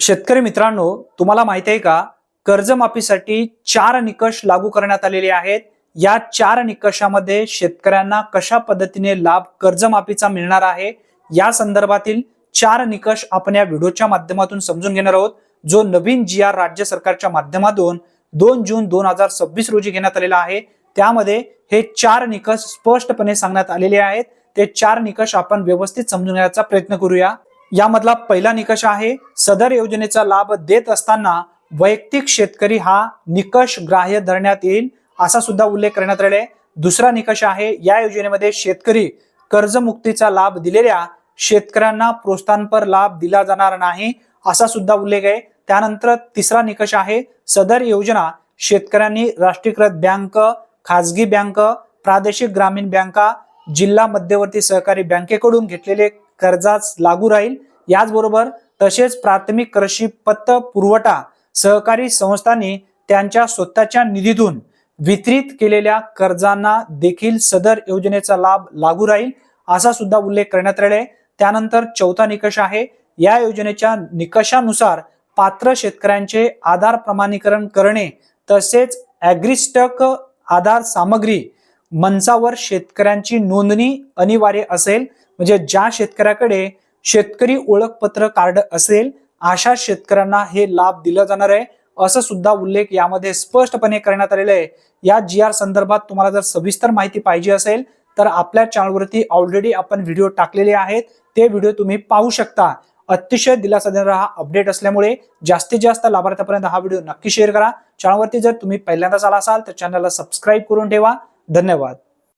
शेतकरी मित्रांनो, तुम्हाला माहिती आहे का, कर्जमाफीसाठी 4 निकष लागू करण्यात आलेले आहेत. या 4 निकषामध्ये शेतकऱ्यांना कशा पद्धतीने लाभ कर्जमाफीचा मिळणार आहे, या संदर्भातील 4 निकष आपण या व्हिडिओच्या माध्यमातून समजून घेणार आहोत. जो नवीन जी-आर राज्य सरकारच्या माध्यमातून 2 जून 2026 रोजी घेण्यात आलेला आहे. त्यामध्ये हे 4 निकष स्पष्टपणे सांगण्यात आलेले आहेत. ते 4 निकष आपण व्यवस्थित समजून घेण्याचा प्रयत्न करूया. यामधला पहिला निकष आहे, सदर योजनेचा लाभ देत असताना वैयक्तिक शेतकरी हा निकष ग्राह्य धरण्यात येईल, असा सुद्धा उल्लेख करण्यात आलेला आहे. दुसरा निकष आहे, या योजनेमध्ये शेतकरी कर्जमुक्तीचा लाभ दिलेल्या शेतकऱ्यांना प्रोत्साहनपर लाभ दिला जाणार नाही, असा सुद्धा उल्लेख आहे. त्यानंतर तिसरा निकष आहे, सदर योजना शेतकऱ्यांनी राष्ट्रीयकृत बँक, खाजगी बँक, प्रादेशिक ग्रामीण बँका, जिल्हा मध्यवर्ती सहकारी बँकेकडून घेतलेले कर्जाच लागू राहील. याचबरोबर तसेच प्राथमिक कृषी पत पुरवठा सहकारी संस्थांनी त्यांच्या स्वतःच्या निधीतून वितरित केलेल्या कर्जांना देखील सदर योजनेचा लाभ लागू राहील, असा सुद्धा उल्लेख करण्यात आलेला आहे. त्यानंतर चौथा निकष आहे, या योजनेच्या निकषानुसार पात्र शेतकऱ्यांचे आधार प्रमाणीकरण करणे तसेच ॲग्रीस्टक आधार सामग्री मंचावर शेतकऱ्यांची नोंदणी अनिवार्य असेल. म्हणजे ज्या शेतकऱ्याकडे शेतकरी ओळखपत्र कार्ड असेल अशा शेतकऱ्यांना हे लाभ दिला जाणार आहे, असं सुद्धा उल्लेख यामध्ये स्पष्टपणे करण्यात आलेला आहे. या जी-आर संदर्भात तुम्हाला जर सविस्तर माहिती पाहिजे असेल तर आपल्या चॅनलवरती ऑलरेडी आपण व्हिडिओ टाकलेले आहेत. ते व्हिडिओ तुम्ही पाहू शकता. अतिशय दिलासा देणारा हा अपडेट असल्यामुळे जास्तीत जास्त लाभार्थ्यांपर्यंत हा व्हिडिओ नक्की शेअर करा. चॅनलवरती जर तुम्ही पहिल्यांदाच आला असाल तर चॅनलला सबस्क्राईब करून ठेवा. धन्यवाद.